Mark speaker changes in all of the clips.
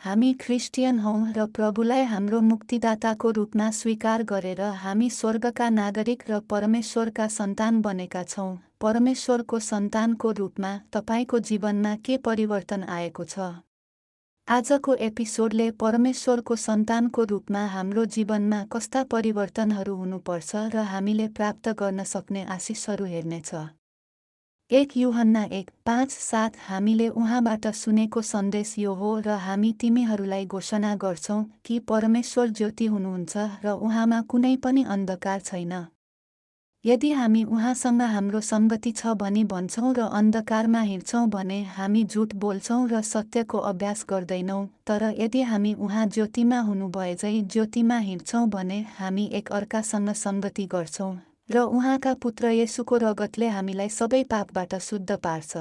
Speaker 1: हामी ख्रिस्टियन हौं र प्रभुलाई हाम्रो मुक्तिदाताको रूपमा स्वीकार गरेर हामी स्वर्गका नागरिक र परमेश्वरका सन्तान बनेका छौं। परमेश्वरको सन्तानको रूपमा तपाईको जीवनमा के परिवर्तन आएको छ? आजको एपिसोडले परमेश्वरको सन्तानको रूपमा हाम्रो जीवनमा कस्ता परिवर्तनहरू हुनुपर्छ र हामीले प्राप्त गर्न सक्ने आशिषहरू हेर्नेछ। 1 यूहन्ना 1:5-7 हामीले उहाँबाट सुनेको सन्देश यो हो र हामी तिमीहरूलाई घोषणा गर्छौं कि परमेश्वर ज्योति हुनुहुन्छ र उहाँमा कुनै पनि अन्धकार छैन। यदि हामी उहाँसँग हाम्रो संगति छ भनी भन्छौं र अन्धकारमा हिँड्छौं भने हामी झुट बोल्छौं र सत्यको अभ्यास गर्दैनौं। तर यदि हामी उहाँ ज्योतिमा हुनुभएझै ज्योतिमा हिँड्छौं भने हामी एक अर्कासँग संगति गर्छौं र उहाँका पुत्र येशूको रगतले हामीलाई सबै पापबाट शुद्ध पार्छ।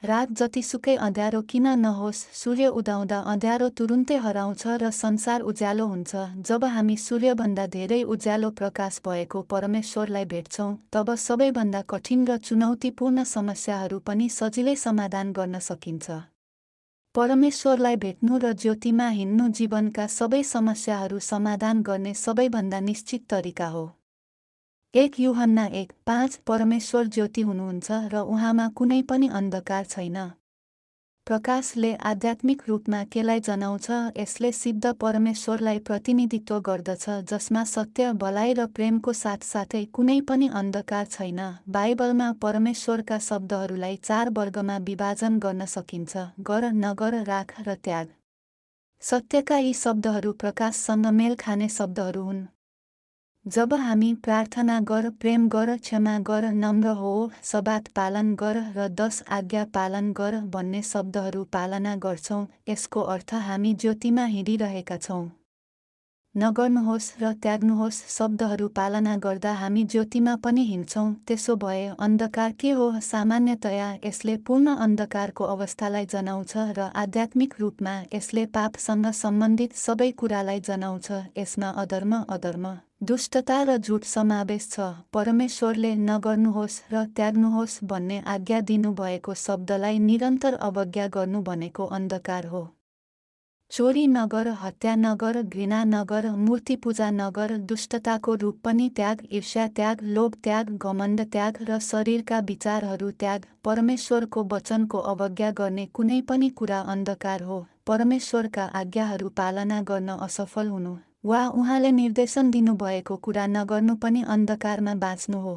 Speaker 1: रात जतिसुकै अँध्यारो किन नहोस्, सूर्य उदाउँदा अँध्यारो तुरुन्तै हराउँछ र संसार उज्यालो हुन्छ। जब हामी सूर्यभन्दा धेरै उज्यालो प्रकाश भएको परमेश्वरलाई भेट्छौं, तब सबैभन्दा कठिन र चुनौतीपूर्ण समस्याहरू पनि सजिलै समाधान गर्न सकिन्छ। परमेश्वरलाई भेट्नु र ज्योतिमा हिँड्नु जीवनका सबै समस्याहरू समाधान गर्ने सबैभन्दा निश्चित तरिका हो। 1 यूहन्ना 1:5 परमेश्वर ज्योति हुनुहुन्छ र उहाँमा कुनै पनि अन्धकार छैन। प्रकाशले आध्यात्मिक रूपमा केलाई जनाउँछ? यसले सिद्ध परमेश्वरलाई प्रतिनिधित्व गर्दछ जसमा सत्य, भलाइ र प्रेमको साथसाथै कुनै पनि अन्धकार छैन। बाइबलमा परमेश्वरका शब्दहरूलाई 4 वर्गमा विभाजन गर्न सकिन्छ: गर, नगर, राख र त्याग। सत्यका यी शब्दहरू प्रकाशसँग मेल खाने शब्दहरू हुन्। जब हामी प्रार्थना गर, प्रेम गर, क्षमा गर, नम्र हो, सब्बात पालन गर र 10 आज्ञा पालन गर भन्ने शब्दहरू पालना गर्छौं, यसको अर्थ हामी ज्योतिमा हिँडिरहेका छौं। नगर्नुहोस् र त्याग्नुहोस् शब्दहरू पालना गर्दा हामी ज्योतिमा पनि हिँड्छौं। त्यसो भए अन्धकार के हो? सामान्यतया यसले पूर्ण अन्धकारको अवस्थालाई जनाउँछ र आध्यात्मिक रूपमा यसले पापसँग सम्बन्धित सबै कुरालाई जनाउँछ। यसमा अधर्म, दुष्टता र झुट समावेश छ। परमेश्वरले नगर्नुहोस् र त्याग्नुहोस् भन्ने आज्ञा दिनुभएको शब्दलाई निरन्तर अवज्ञा गर्नु भनेको अन्धकार हो। चोरी नगर, हत्या नगर, घृणा नगर, मूर्ति पूजा नगर, दुष्टताको रूप पनि त्याग, ईर्ष्या त्याग, लोभ त्याग, घमण्ड त्याग र शरीरका विचारहरू त्याग। परमेश्वरको वचनको अवज्ञा गर्ने कुनै पनि कुरा अन्धकार हो। परमेश्वरका आज्ञाहरू पालना गर्न असफल हुनु वा उहाँले निर्देशन दिनुभएको कुरा नगर्नु पनि अन्धकारमा बाँच्नु हो।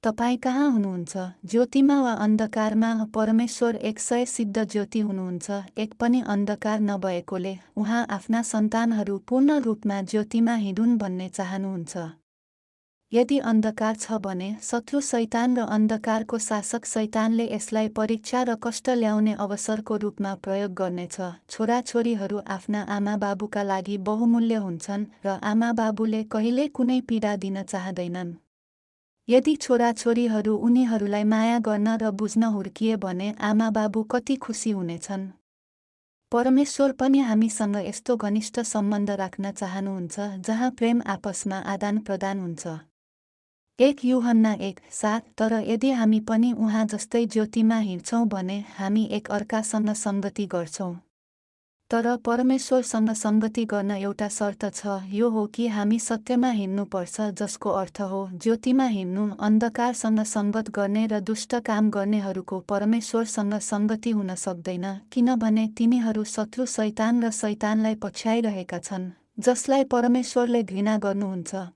Speaker 1: तपाईँ कहाँ हुनुहुन्छ? ज्योतिमा वा अन्धकारमा? परमेश्वर 100 सिद्ध ज्योति हुनुहुन्छ, एक पनि अन्धकार नभएकोले उहाँ आफ्ना सन्तानहरू पूर्ण रूपमा ज्योतिमा हिँडुन् भन्ने चाहनुहुन्छ। यदि अन्धकार छ भने शत्रु शैतान र अन्धकारको शासक शैतानले यसलाई परीक्षा र कष्ट ल्याउने अवसरको रूपमा प्रयोग गर्नेछ। छोराछोरीहरू आफ्ना आमाबाबुका लागि बहुमूल्य हुन्छन् र आमाबाबुले कहिल्यै कुनै पीडा दिन चाहँदैनन्। यदि छोराछोरीहरू उनीहरूलाई माया गर्न र बुझ्न हुर्किए भने आमाबाबु कति खुसी हुनेछन्। परमेश्वर पनि हामीसँग यस्तो घनिष्ठ सम्बन्ध राख्न चाहनुहुन्छ जहाँ प्रेम आपसमा आदान प्रदान हुन्छ। 1 यूहन्ना 1:7 तर यदि हामी पनि उहाँ जस्तै ज्योतिमा हिँड्छौं भने हामी एक अर्कासँग संगति गर्छौं। तर परमेश्वरसँग संगति गर्न एउटा शर्त छ, यो हो कि हामी सत्यमा हिँड्नुपर्छ, जसको अर्थ हो ज्योतिमा हिँड्नु। अन्धकारसँग संगत गर्ने र दुष्ट काम गर्नेहरूको परमेश्वरसँग संगति हुन सक्दैन, किनभने तिनीहरू शत्रु शैतान र शैतानलाई पछ्याइरहेका छन्, जसलाई परमेश्वरले घृणा गर्नुहुन्छ।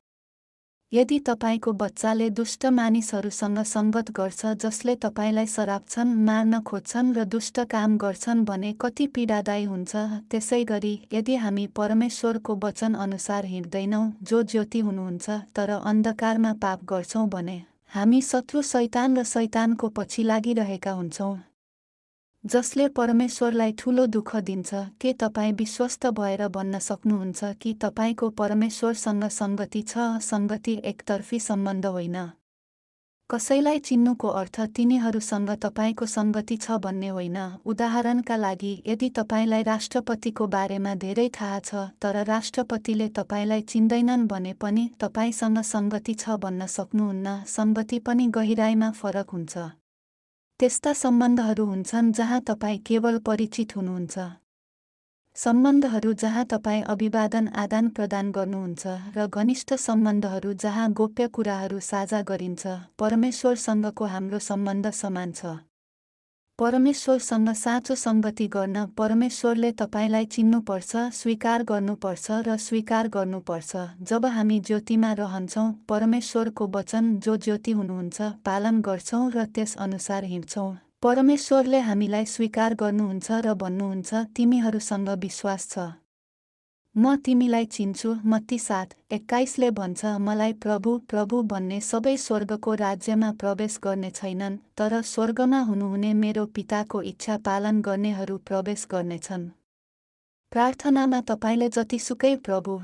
Speaker 1: यदि तपाईको बच्चाले दुष्ट मानिसहरूसँग संगत गर्छ जसले तपाईलाई सराप्छन्, मार्न खोज्छन् र दुष्ट काम गर्छन् भने कति पीडादायी हुन्छ। त्यसैगरी यदि हामी परमेश्वरको वचन अनुसार हिँड्दैनौं, जो ज्योति हुनुहुन्छ, तर अन्धकारमा पाप गर्छौं भने हामी शत्रु शैतान र शैतानको पछि लागिरहेका हुन्छौं, जसले परमेश्वरलाई ठूलो दुःख दिन्छ। के तपाईँ विश्वस्त भएर भन्न सक्नुहुन्छ कि तपाईको परमेश्वरसँग संगति छ? संगति एकतर्फी सम्बन्ध होइन। कसैलाई चिन्नुको अर्थ तिनीहरूसँग तपाईको संगति छ भन्ने होइन। उदाहरणका लागि, यदि तपाईलाई राष्ट्रपतिको बारेमा धेरै थाहा छ तर राष्ट्रपतिले तपाईलाई चिन्दैनन् भने पनि तपाईसँग संगति छ भन्न सक्नुहुन्न। संगति पनि गहिराईमा फरक हुन्छ। त्यस्ता सम्बन्धहरू हुन्छन् जहाँ तपाईँ केवल परिचित हुनुहुन्छ। सम्बन्धहरू जहाँ तपाईँ अभिवादन आदान प्रदान गर्नुहुन्छ र घनिष्ठ सम्बन्धहरू जहाँ गोप्य कुराहरू साझा गरिन्छ। परमेश्वरसँगको हाम्रो सम्बन्ध समान छ। परमेश्वरसँग साँचो सङ्गति गर्न परमेश्वरले तपाईलाई चिन्नुपर्छ, स्वीकार गर्नुपर्छ र स्वीकार गर्नुपर्छ। जब हामी ज्योतिमा रहन्छौँ, परमेश्वरको वचन जो ज्योति हुनुहुन्छ पालन गर्छौँ र त्यस अनुसार हिँड्छौँ। परमेश्वरले हामीलाई स्वीकार गर्नुहुन्छ र भन्नुहुन्छ, तिमीहरूसँग विश्वास छ। म तिमीलाई चिन्छु। मत्ती 7:21 भन्छ, मलाई प्रभु प्रभु भन्ने सबै स्वर्गको राज्यमा प्रवेश गर्ने छैनन्, तर स्वर्गमा हुनुहुने मेरो पिताको इच्छा पालन गर्नेहरू प्रवेश गर्नेछन्। प्रार्थनामा तपाईले जतिसुकै प्रभु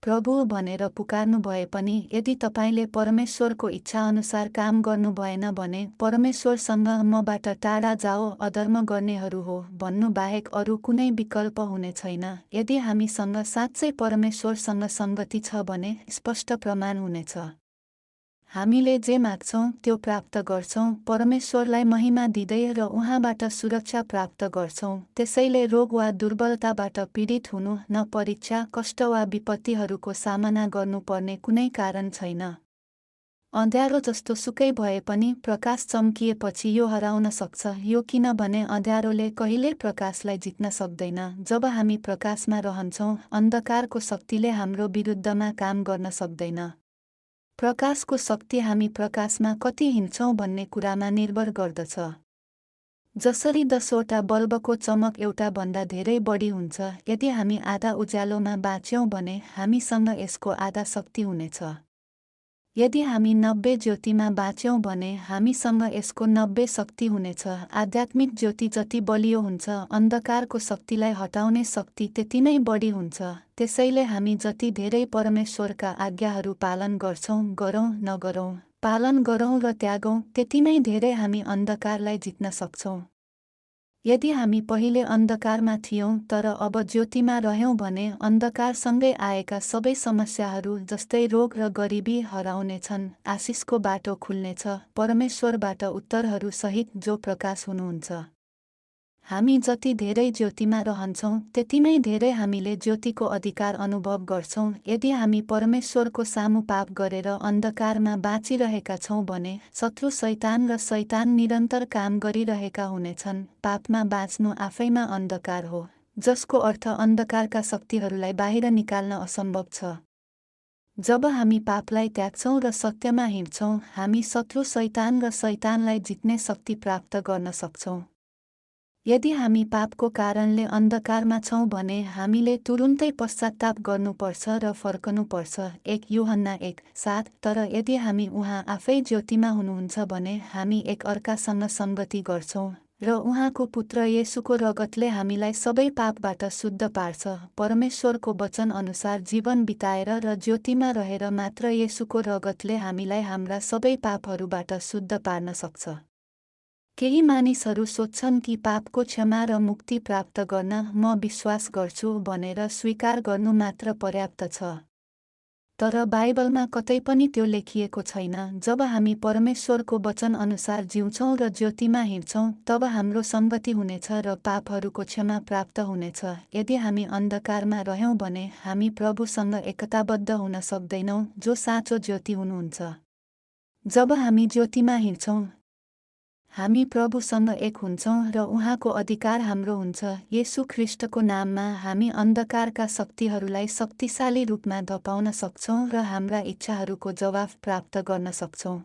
Speaker 1: प्रभु भनेर पुकार्नु भए पनि यदि तपाईले परमेश्वरको इच्छा अनुसार काम गर्नु भएन भने परमेश्वरसँग मबाट टाढा जाओ, अधर्म गर्नेहरू हो भन्नु बाहेक अरू कुनै विकल्प हुने छैन। यदि हामीसँग साँच्चै परमेश्वरसँग सङ्गति छ भने स्पष्ट प्रमाण हुनेछ। हामीले जे माग्छौँ त्यो प्राप्त गर्छौँ, परमेश्वरलाई महिमा दिँदै र उहाँबाट सुरक्षा प्राप्त गर्छौँ। त्यसैले रोग वा दुर्बलताबाट पीडित हुनु, न परीक्षा, कष्ट वा विपत्तिहरूको सामना गर्नुपर्ने कुनै कारण छैन। अँध्यारो जस्तो सुकै भए पनि प्रकाश चम्किएपछि यो हराउन सक्छ। यो किनभने अँध्यारोले कहिल्यै प्रकाशलाई जित्न सक्दैन। जब हामी प्रकाशमा रहन्छौँ, अन्धकारको शक्तिले हाम्रो विरुद्धमा काम गर्न सक्दैन। प्रकाशको शक्ति हामी प्रकाशमा कति हिँड्छौँ भन्ने कुरामा निर्भर गर्दछ। जसरी 10वटा बल्बको चमक एउटा भन्दा धेरै बढी हुन्छ, यदि हामी आधा उज्यालोमा बाँच्यौँ भने हामीसँग यसको आधा शक्ति हुनेछ। यदि हामी 90 ज्योतिमा बाँच्यौँ भने हामीसँग यसको 90 शक्ति हुनेछ। आध्यात्मिक ज्योति जति बलियो हुन्छ, अन्धकारको शक्तिलाई हटाउने शक्ति त्यति नै बढी हुन्छ। त्यसैले हामी जति धेरै परमेश्वरका आज्ञाहरू पालन गर्छौँ, गरौँ नगरौँ, पालन गरौँ र त्यागौँ, त्यति नै धेरै हामी अन्धकारलाई जित्न सक्छौँ। यदि हामी पहिले अन्धकारमा थियौँ तर अब ज्योतिमा रह्यौँ भने अन्धकारसँगै आएका सबै समस्याहरू जस्तै रोग र गरिबी हराउनेछन्। आशिषको बाटो खुल्नेछ, परमेश्वरबाट उत्तरहरू सहित जो प्रकाश हुनुहुन्छ। हामी जति धेरै ज्योतिमा रहन्छौँ त्यति नै धेरै हामीले ज्योतिको अधिकार अनुभव गर्छौँ। यदि हामी परमेश्वरको सामु पाप गरेर अन्धकारमा बाँचिरहेका छौँ भने शत्रु शैतान र शैतान निरन्तर काम गरिरहेका हुनेछन्। पापमा बाँच्नु आफैमा अन्धकार हो, जसको अर्थ अन्धकारका शक्तिहरूलाई बाहिर निकाल्न असम्भव छ। जब हामी पापलाई त्याग्छौँ र सत्यमा हिँड्छौँ, हामी शत्रु शैतान र शैतानलाई जित्ने शक्ति प्राप्त गर्न सक्छौँ। यदि हामी पापको कारणले अन्धकारमा छौँ भने हामीले तुरुन्तै पश्चाताप गर्नुपर्छ र फर्कनुपर्छ। 1 यूहन्ना 1:7। तर यदि हामी उहाँ आफै ज्योतिमा हुनुहुन्छ भने हामी एक अर्कासँग सङ्गति गर्छौँ र उहाँको पुत्र येशूको रगतले हामीलाई सबै पापबाट शुद्ध पार्छ। परमेश्वरको वचन अनुसार जीवन बिताएर र ज्योतिमा रहेर मात्र येशूको रगतले हामीलाई हाम्रा सबै पापहरूबाट शुद्ध पार्न सक्छ। केही मानिसहरू सोच्छन् कि पापको क्षमा र मुक्ति प्राप्त गर्न म विश्वास गर्छु भनेर स्वीकार गर्नु मात्र पर्याप्त छ। तर बाइबलमा कतै पनि त्यो लेखिएको छैन। जब हामी परमेश्वरको वचन अनुसार जिउँछौँ र ज्योतिमा हिँड्छौँ, तब हाम्रो सङ्गति हुनेछ र पापहरूको क्षमा प्राप्त हुनेछ। यदि हामी अन्धकारमा रह्यौँ भने हामी प्रभुसँग एकताबद्ध हुन सक्दैनौँ, जो साँचो ज्योति हुनुहुन्छ। जब हामी ज्योतिमा हिँड्छौँ, हामी प्रभुसँग एक हुन्छौँ र उहाँको अधिकार हाम्रो हुन्छ। येशू ख्रीष्टको नाममा हामी अन्धकारका शक्तिहरूलाई शक्तिशाली रूपमा धपाउन सक्छौँ र हाम्रा इच्छाहरूको जवाफ प्राप्त गर्न सक्छौँ।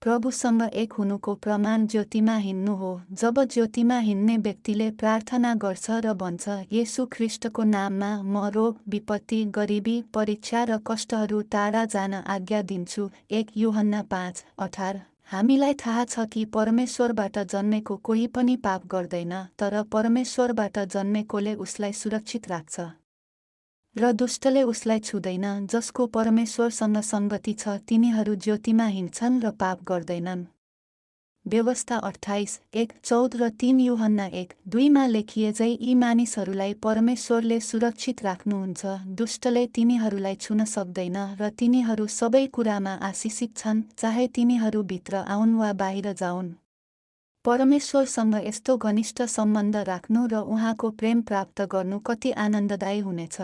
Speaker 1: प्रभुसँग एक हुनुको प्रमाण ज्योतिमा हिँड्नु हो। जब ज्योतिमा हिँड्ने व्यक्तिले प्रार्थना गर्छ र भन्छ, येशू ख्रीष्टको नाममा म रोग, विपत्ति, गरिबी, परीक्षा र कष्टहरू टाढा जान आज्ञा दिन्छु। 1 यूहन्ना 5:18। हामीलाई थाहा छ कि परमेश्वरबाट जन्मेको कोही पनि पाप गर्दैन, तर परमेश्वरबाट जन्मेकोले उसलाई सुरक्षित राख्छ र दुष्टले उसलाई छुँदैन। जसको परमेश्वरसँग सङ्गति छ तिनीहरू ज्योतिमा हिँड्छन् र पाप गर्दैनन्। व्यवस्था 28:1-14 र 3 यूहन्ना 1:2 लेखिएझै यी मानिसहरूलाई परमेश्वरले सुरक्षित राख्नुहुन्छ। दुष्टले तिनीहरूलाई छुन सक्दैन र तिनीहरू सबै कुरामा आशिषित छन्, चाहे तिनीहरू भित्र आउन् वा बाहिर जाउन्। परमेश्वरसँग यस्तो घनिष्ठ सम्बन्ध राख्नु र उहाँको प्रेम प्राप्त गर्नु कति आनन्ददायी हुनेछ।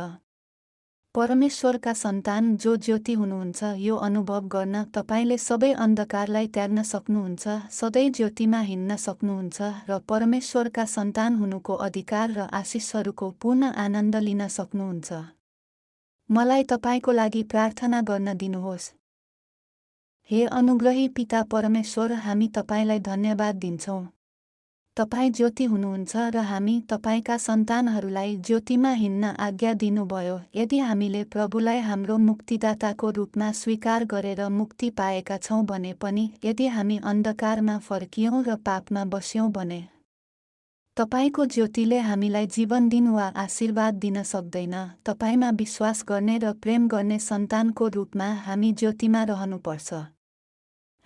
Speaker 1: परमेश्वरका सन्तान जो ज्योति हुनुहुन्छ, यो अनुभव गर्न तपाईले सबै अन्धकारलाई त्याग्न सक्नुहुन्छ, सधैँ ज्योतिमा हिँड्न सक्नुहुन्छ र परमेश्वरका सन्तान हुनुको अधिकार र आशिषहरूको पूर्ण आनन्द लिन सक्नुहुन्छ। मलाई तपाईको लागि प्रार्थना गर्न दिनुहोस्। हे अनुग्रही पिता परमेश्वर, हामी तपाईलाई धन्यवाद दिन्छौँ। तपाई ज्योति हुनुहुन्छ र हामी तपाईका सन्तानहरूलाई ज्योतिमा हिँड्न आज्ञा दिनुभयो। यदि हामीले प्रभुलाई हाम्रो मुक्तिदाताको रूपमा स्वीकार गरेर मुक्ति पाएका छौँ भने पनि, यदि हामी अन्धकारमा फर्कियौँ र पापमा बस्यौँ भने तपाईको ज्योतिले हामीलाई जीवन दिन वा आशीर्वाद दिन सक्दैन। तपाईमा विश्वास गर्ने र प्रेम गर्ने सन्तानको रूपमा हामी ज्योतिमा रहनुपर्छ।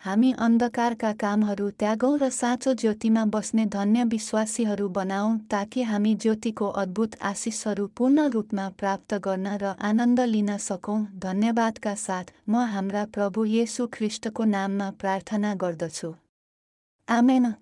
Speaker 1: हामी अन्धकारका कामहरू त्यागौँ र साँचो ज्योतिमा बस्ने धन्य विश्वासीहरू बनाऊँ, ताकि हामी ज्योतिको अद्भुत आशिषहरू पूर्ण रूपमा प्राप्त गर्न र आनन्द लिन सकौँ। धन्यवादका साथ म हाम्रा प्रभु येशू ख्रीष्टको नाममा प्रार्थना गर्दछु। आमेन।